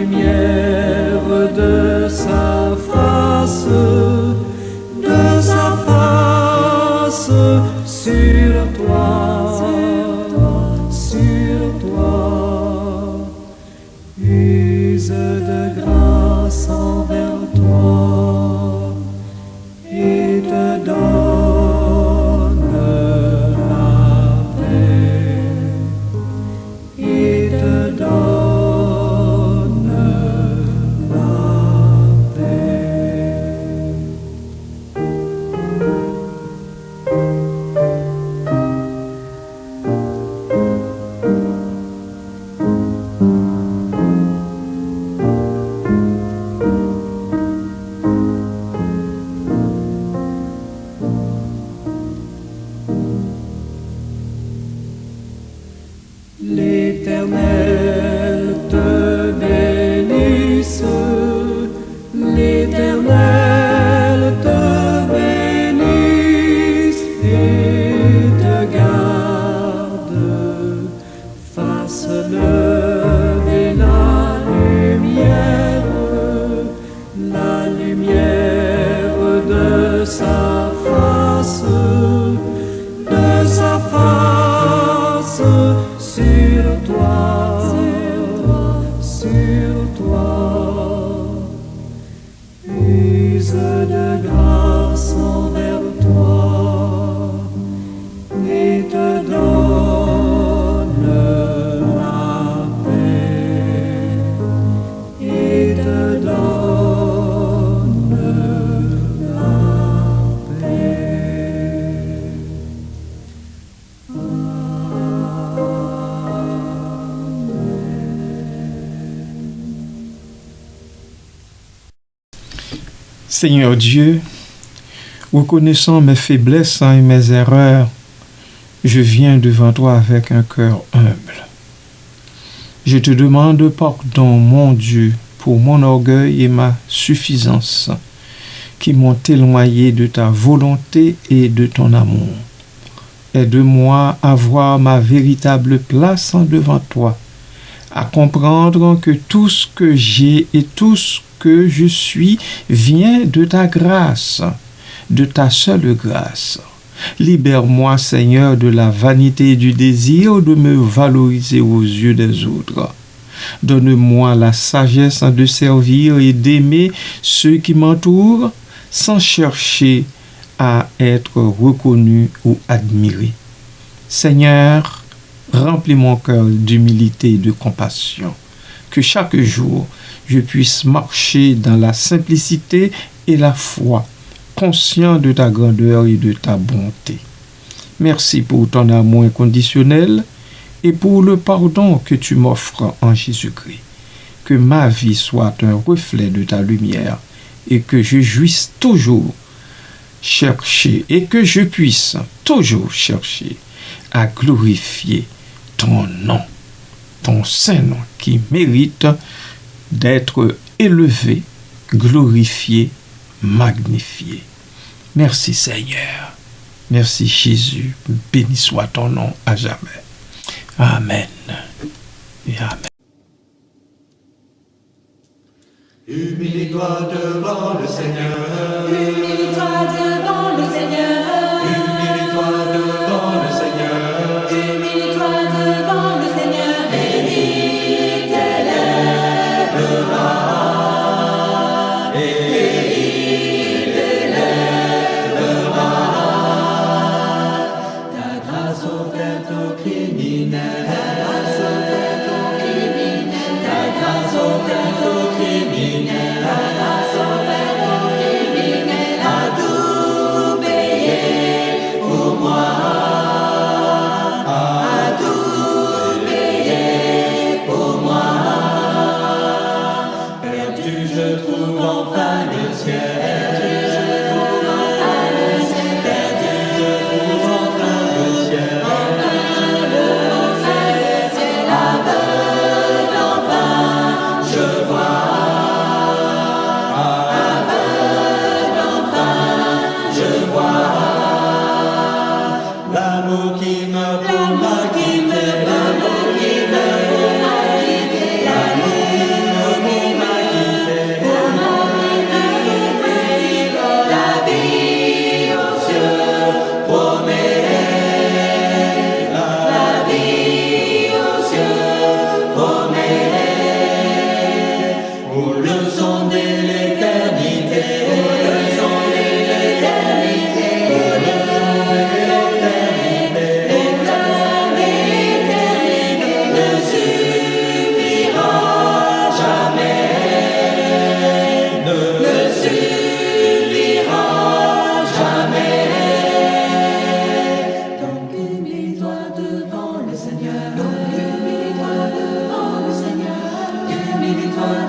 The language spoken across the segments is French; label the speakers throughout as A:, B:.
A: lumière de sa face sur toi, use de grâce envers toi et te donne la paix, et te donne la paix. L'Éternel te bénisse, l'Éternel te bénisse et te garde, fasse lever la lumière de sa face sur toi, use de grâce envers toi et te donne la paix, et te donne la paix.
B: Seigneur Dieu, reconnaissant mes faiblesses et mes erreurs, je viens devant toi avec un cœur humble. Je te demande pardon, mon Dieu, pour mon orgueil et ma suffisance, qui m'ont éloigné de ta volonté et de ton amour. Aide-moi à voir ma véritable place devant toi, à comprendre que tout ce que j'ai et tout ce que je suis vient de ta grâce, de ta seule grâce. Libère-moi, Seigneur, de la vanité et du désir de me valoriser aux yeux des autres. Donne-moi la sagesse de servir et d'aimer ceux qui m'entourent sans chercher à être reconnu ou admiré. Seigneur, remplis mon cœur d'humilité et de compassion, que chaque jour je puisse marcher dans la simplicité et la foi, conscient de ta grandeur et de ta bonté. Merci pour ton amour inconditionnel et pour le pardon que tu m'offres en Jésus-Christ. Que ma vie soit un reflet de ta lumière et que je puisse toujours chercher et que je puisse toujours chercher à glorifier ton nom, ton saint nom qui mérite d'être élevé, glorifié, magnifié. Merci Seigneur. Merci Jésus. Béni soit ton nom à jamais. Amen. Et amen.
A: Humilie-toi devant le Seigneur.
C: Humilie-toi devant le Seigneur.
A: Humilie-toi devant le Seigneur.
C: Humilie-toi devant le Seigneur. Et il t'élèvera. Et il t'élèvera. Ta grâce offerte aux criminels. Ta grâce offerte aux criminels. Ta grâce offerte aux criminels. Ta grâce offerte aux criminels.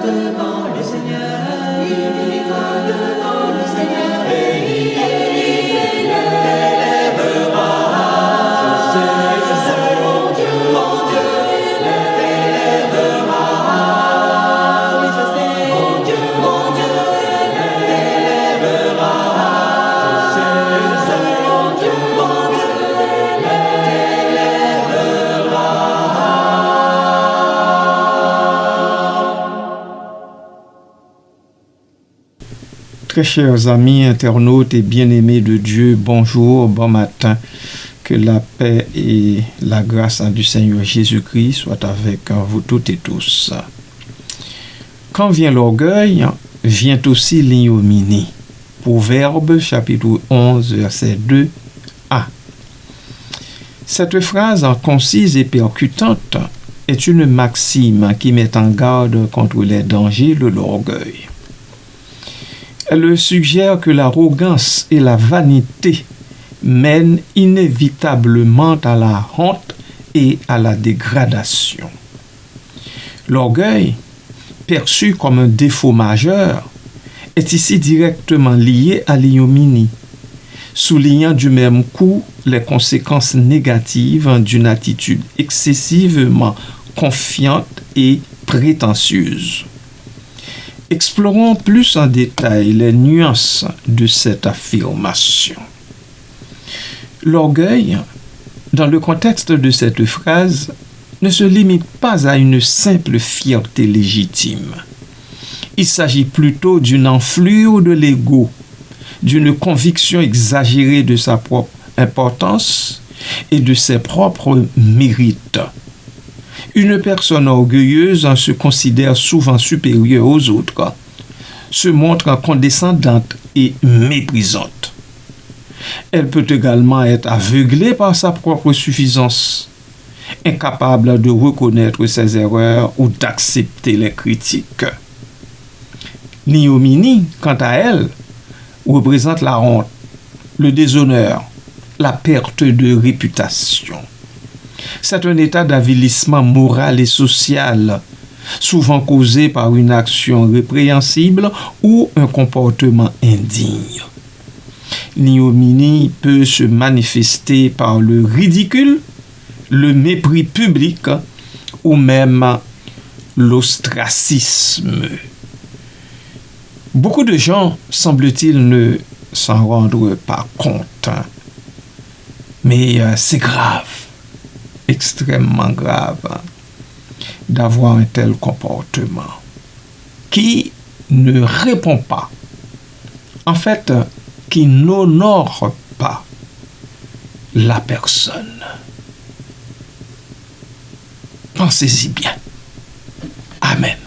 C: devant le Seigneur, humilie-toi devant le Seigneur, et il t'élèvera. Je sais, mon Dieu, t'élèvera. Oui, je sais, mon Dieu, t'élèvera. Je sais, mon Dieu,
B: Très chers amis, internautes et bien-aimés de Dieu, bonjour, bon matin. Que la paix et la grâce du Seigneur Jésus-Christ soient avec vous toutes et tous. Quand vient l'orgueil, vient aussi l'ignominie. Proverbe chapitre 11, verset 2a. Cette phrase concise et percutante est une maxime qui met en garde contre les dangers de l'orgueil. Elle suggère que l'arrogance et la vanité mènent inévitablement à la honte et à la dégradation. L'orgueil, perçu comme un défaut majeur, est ici directement lié à l'ignominie, soulignant du même coup les conséquences négatives d'une attitude excessivement confiante et prétentieuse. Explorons plus en détail les nuances de cette affirmation. L'orgueil, dans le contexte de cette phrase, ne se limite pas à une simple fierté légitime. Il s'agit plutôt d'une enflure de l'ego, d'une conviction exagérée de sa propre importance et de ses propres mérites. Une personne orgueilleuse se considère souvent supérieure aux autres, se montre condescendante et méprisante. Elle peut également être aveuglée par sa propre suffisance, incapable de reconnaître ses erreurs ou d'accepter les critiques. L'ignominie, quant à elle, représente la honte, le déshonneur, la perte de réputation. C'est un état d'avilissement moral et social, souvent causé par une action répréhensible ou un comportement indigne. L'ignominie peut se manifester par le ridicule, le mépris public ou même l'ostracisme. Beaucoup de gens, semble-t-il, ne s'en rendent pas compte. Mais c'est grave, extrêmement grave, d'avoir un tel comportement qui ne répond pas, en fait, qui n'honore pas la personne. Pensez-y bien. Amen.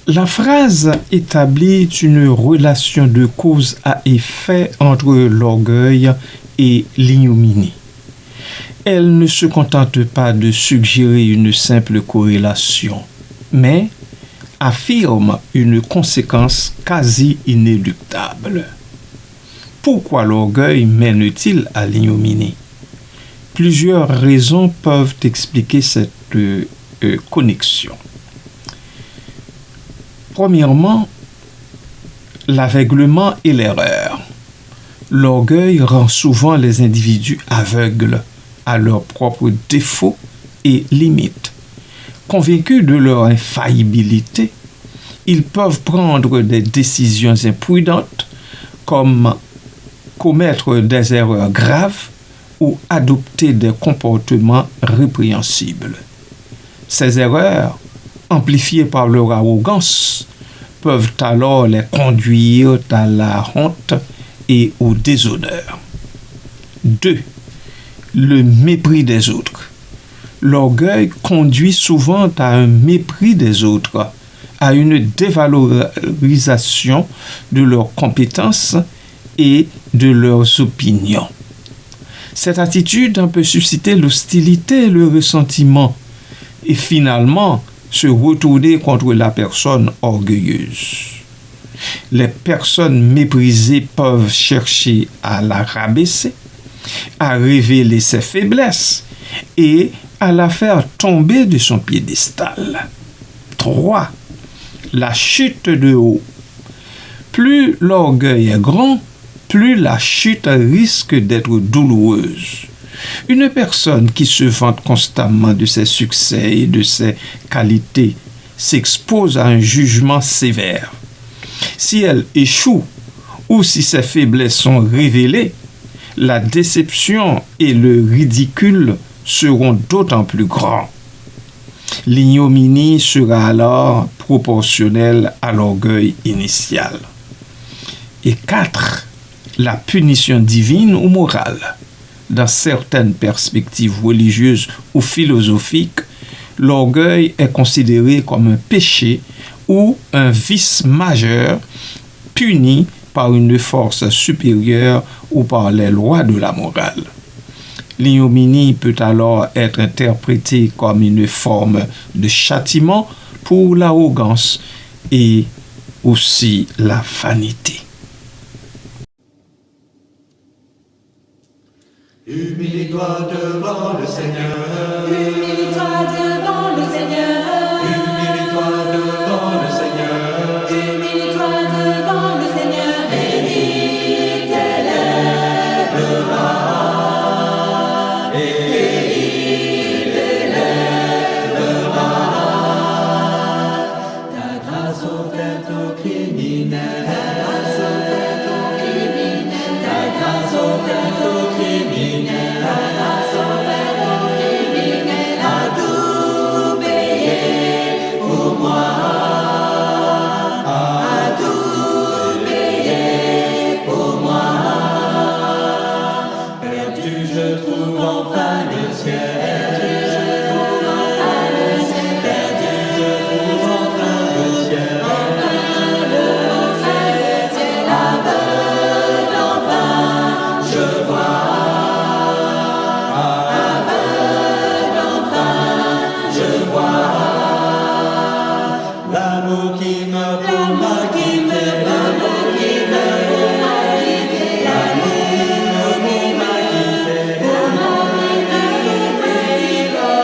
B: La phrase établit une relation de cause à effet entre l'orgueil et l'ignominie. Elle ne se contente pas de suggérer une simple corrélation, mais affirme une conséquence quasi inéluctable. Pourquoi l'orgueil mène-t-il à l'ignominie? Plusieurs raisons peuvent expliquer cette connexion. Premièrement, l'aveuglement et l'erreur. L'orgueil rend souvent les individus aveugles à leurs propres défauts et limites. Convaincus de leur infaillibilité, ils peuvent prendre des décisions imprudentes comme commettre des erreurs graves ou adopter des comportements répréhensibles. Ces erreurs, amplifiées par leur arrogance, peuvent alors les conduire à la honte et au déshonneur. 2. Le mépris des autres. L'orgueil conduit souvent à un mépris des autres, à une dévalorisation de leurs compétences et de leurs opinions. Cette attitude peut susciter l'hostilité et le ressentiment, et finalement se retourner contre la personne orgueilleuse. Les personnes méprisées peuvent chercher à la rabaisser, à révéler ses faiblesses et à la faire tomber de son piédestal. 3. La chute de haut. Plus l'orgueil est grand, plus la chute risque d'être douloureuse. Une personne qui se vante constamment de ses succès et de ses qualités s'expose à un jugement sévère. Si elle échoue ou si ses faiblesses sont révélées, la déception et le ridicule seront d'autant plus grands. L'ignominie sera alors proportionnelle à l'orgueil initial. Et 4. La punition divine ou morale. Dans certaines perspectives religieuses ou philosophiques, l'orgueil est considéré comme un péché ou un vice majeur puni par une force supérieure ou par les lois de la morale. L'ignominie peut alors être interprétée comme une forme de châtiment pour l'arrogance et aussi la vanité.
A: Humilie-toi devant le Seigneur.
C: Humilie-toi devant le Seigneur.
A: Humilie-toi devant le Seigneur.
C: Humilie-toi devant le Seigneur. Et il t'élèvera. Ta grâce offerte aux criminels. Ta grâce offerte aux criminels. Ta grâce offerte aux criminels. Ta grâce offerte aux criminels. A tout payé pour moi. A tout payé pour moi. Perdu, je trouve enfin le ciel. Perdu, je trouve enfin le ciel. Aveugle, enfin, je vois. Aveugle, enfin, je vois. L'amour qui meurt pour m'a quitté. L'amour qui meurt pour m'a quitté. L'amour qui meurt pour m'a quitté. L'amour qui meurt pour m'a quitté.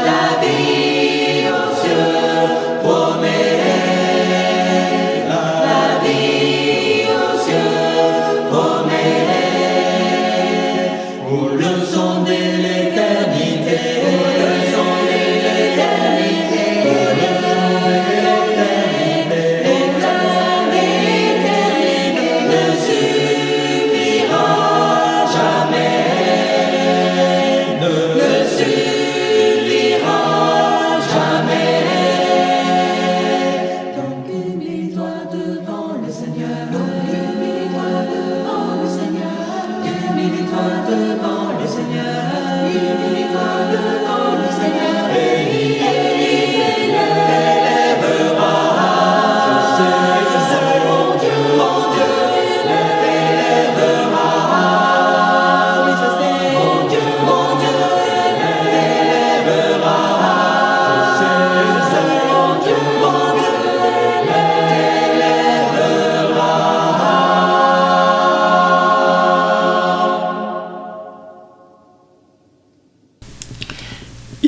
C: La vie aux cieux promet. La vie aux cieux promet. Pour le sonder l'éternité. Pour le sonder l'éternité. Pour le sonder l'éternité. L'éternité ne suffira jamais. Ne suffira jamais. Donc humilie-toi devant le Seigneur. Donc humilie-toi devant le Seigneur. Humilie-toi devant le Seigneur. Humilie-toi devant le Seigneur. Et il t'élèvera. Je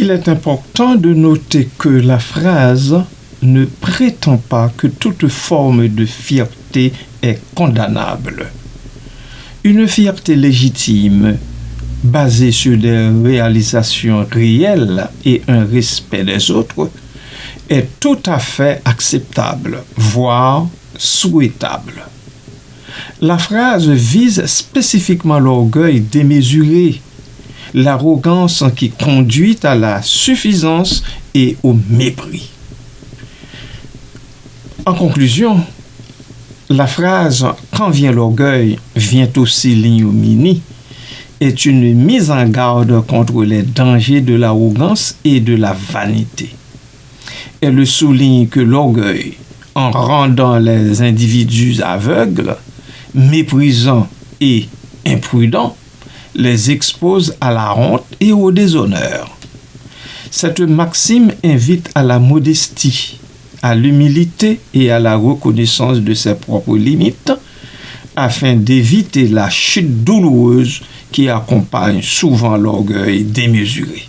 B: Il est important de noter que la phrase ne prétend pas que toute forme de fierté est condamnable. Une fierté légitime, basée sur des réalisations réelles et un respect des autres, est tout à fait acceptable, voire souhaitable. La phrase vise spécifiquement l'orgueil démesuré, l'arrogance qui conduit à la suffisance et au mépris. En conclusion, la phrase « Quand vient l'orgueil, vient aussi l'ignominie » est une mise en garde contre les dangers de l'arrogance et de la vanité. Elle souligne que l'orgueil, en rendant les individus aveugles, méprisants et imprudents, les expose à la honte et au déshonneur. Cette maxime invite à la modestie, à l'humilité et à la reconnaissance de ses propres limites, afin d'éviter la chute douloureuse qui accompagne souvent l'orgueil démesuré.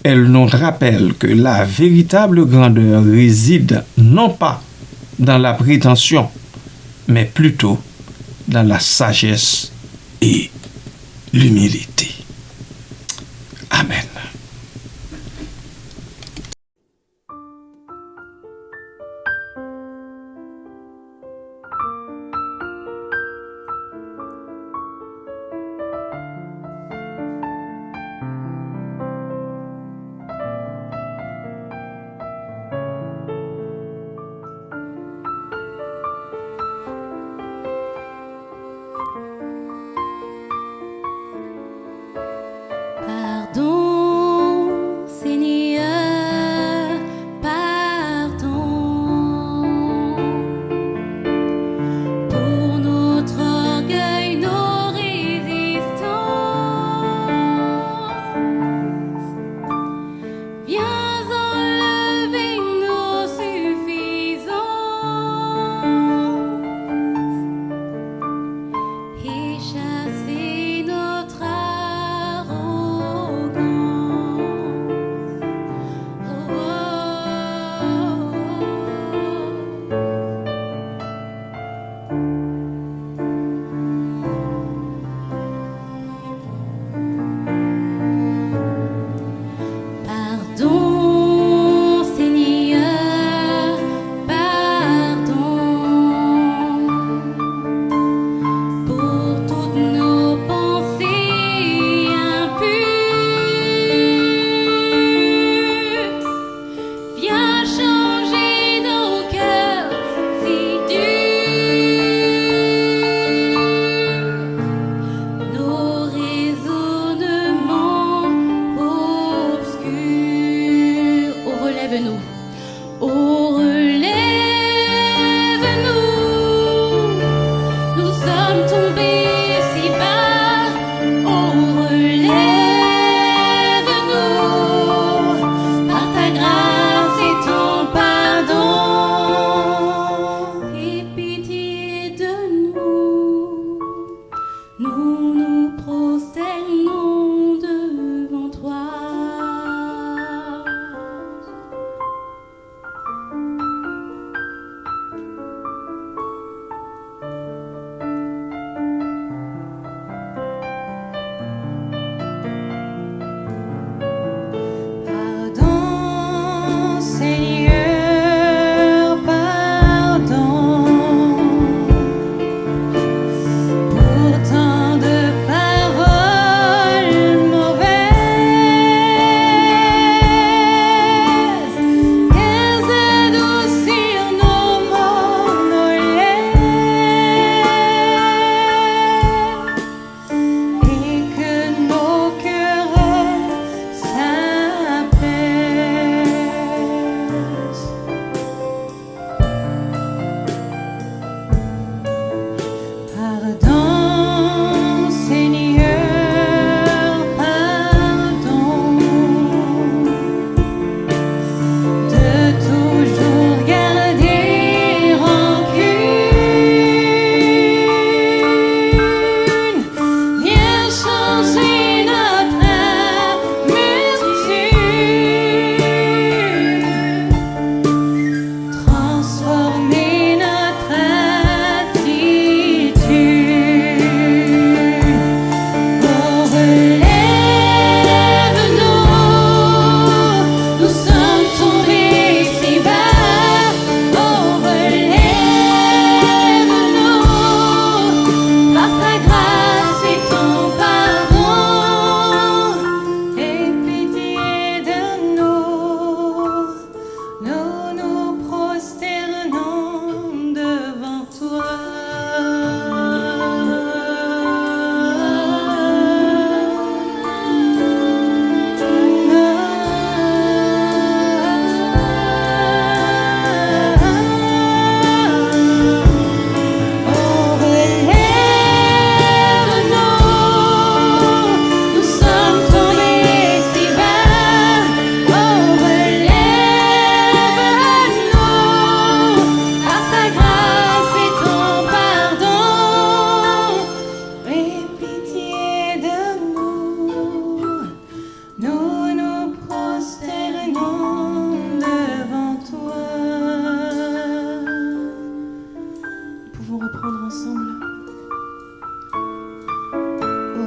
B: Elle nous rappelle que la véritable grandeur réside non pas dans la prétention, mais plutôt dans la sagesse et l'humilité. Amen.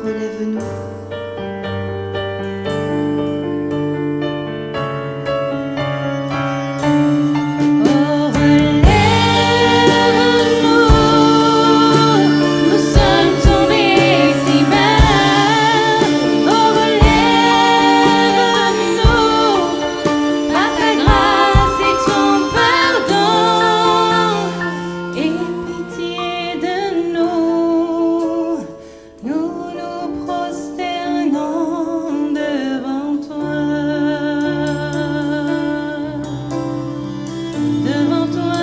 C: relève-nous. Oh, relève-nous, nous sommes tombés si bas. Oh, relève-nous, par ta grâce et ton pardon, et pitié de nous, nous nous prosternons devant toi. Devant toi.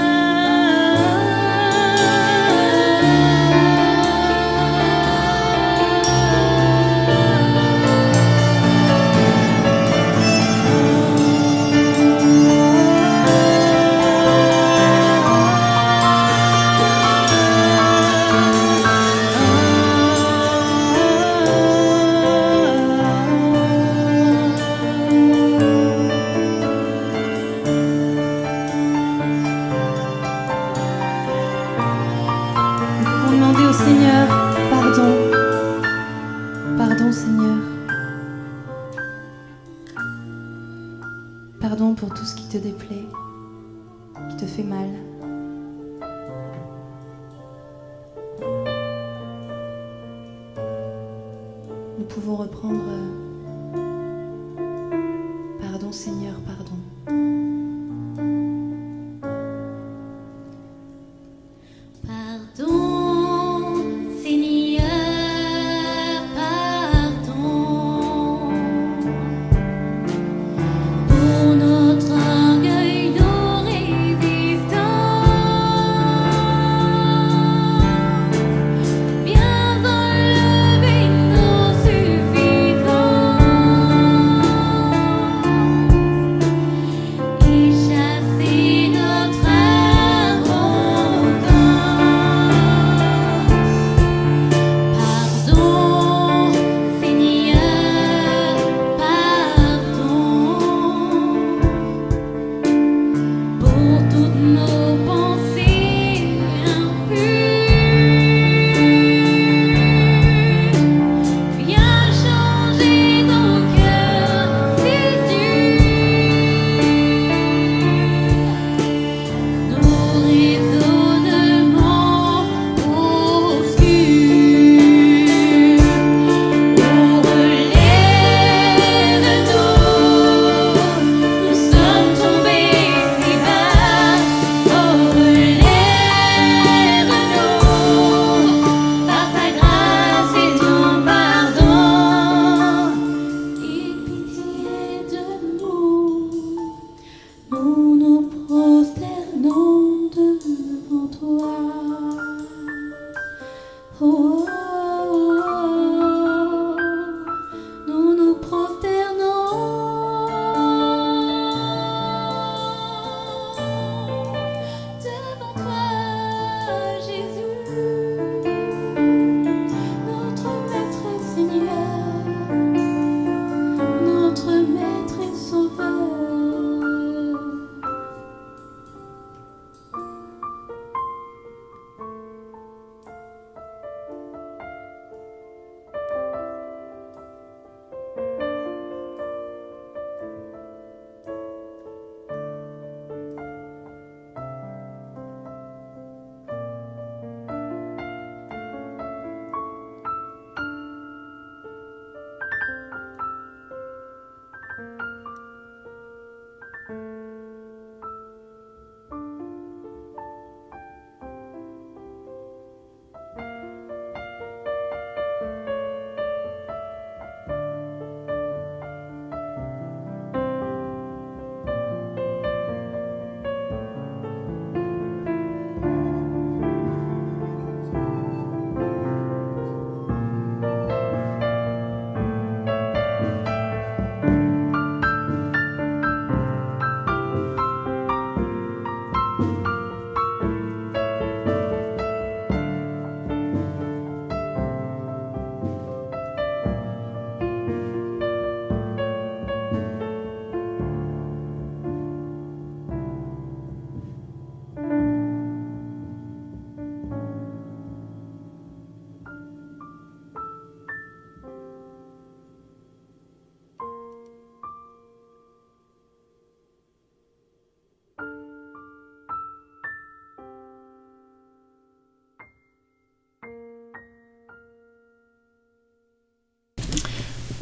C: Nous pouvons demander au Seigneur pardon. Pardon, Seigneur. Pardon pour tout ce qui te déplaît, qui te fait mal. Nous pouvons reprendre pardon, Seigneur, pardon. Pardon, Seigneur, pardon, pour notre orgueil, nos résistances. Viens enlever nos suffisances.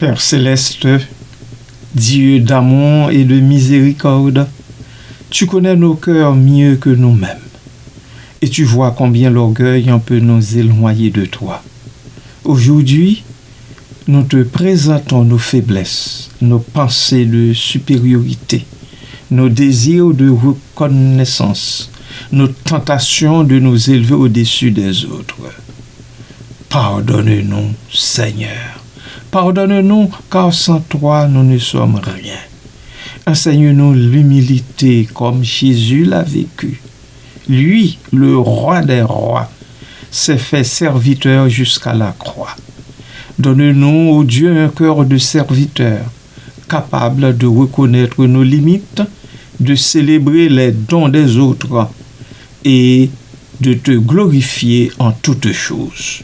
B: Père céleste, Dieu d'amour et de miséricorde, tu connais nos cœurs mieux que nous-mêmes. Et tu vois combien l'orgueil en peut nous éloigner de toi. Aujourd'hui, nous te présentons nos faiblesses, nos pensées de supériorité, nos désirs de reconnaissance, nos tentations de nous élever au-dessus des autres. Pardonne-nous, Seigneur. Pardonne-nous, car sans toi, nous ne sommes rien. Enseigne-nous l'humilité comme Jésus l'a vécu. Lui, le roi des rois, s'est fait serviteur jusqu'à la croix. Donne-nous, ô Dieu, un cœur de serviteur, capable de reconnaître nos limites, de célébrer les dons des autres et de te glorifier en toutes choses.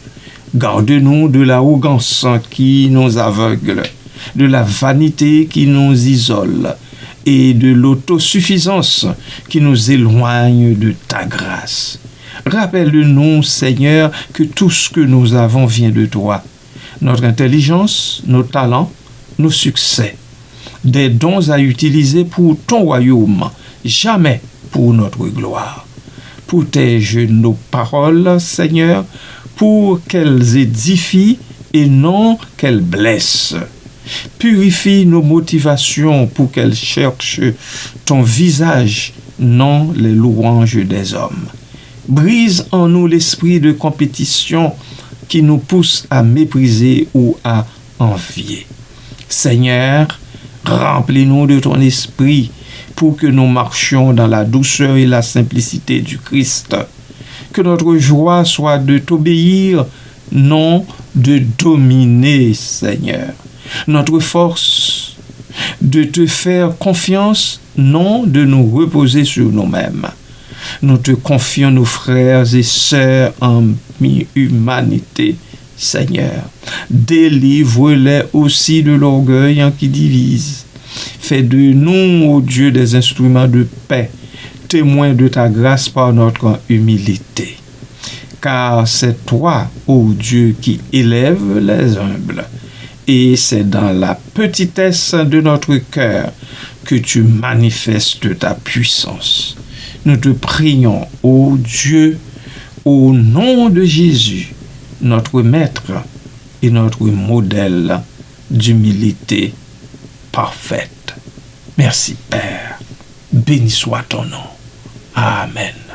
B: Garde-nous de l'arrogance qui nous aveugle, de la vanité qui nous isole et de l'autosuffisance qui nous éloigne de ta grâce. Rappelle-nous, Seigneur, que tout ce que nous avons vient de toi. Notre intelligence, nos talents, nos succès, des dons à utiliser pour ton royaume, jamais pour notre gloire. Protège nos paroles, Seigneur, pour qu'elles édifient et non qu'elles blessent. Purifie nos motivations pour qu'elles cherchent ton visage, non les louanges des hommes. Brise en nous l'esprit de compétition qui nous pousse à mépriser ou à envier. Seigneur, remplis-nous de ton esprit pour que nous marchions dans la douceur et la simplicité du Christ. Que notre joie soit de t'obéir, non de dominer, Seigneur. Notre force, de te faire confiance, non de nous reposer sur nous-mêmes. Nous te confions nos frères et sœurs en humanité, Seigneur. Délivre-les aussi de l'orgueil qui divise. Fais de nous, ô Dieu, des instruments de paix, témoins de ta grâce par notre humilité. Car c'est toi, ô Dieu, qui élève les humbles. Et c'est dans la petitesse de notre cœur que tu manifestes ta puissance. Nous te prions, ô Dieu, au nom de Jésus, notre Maître et notre modèle d'humilité parfaite. Merci, Père. Béni soit ton nom. Amen.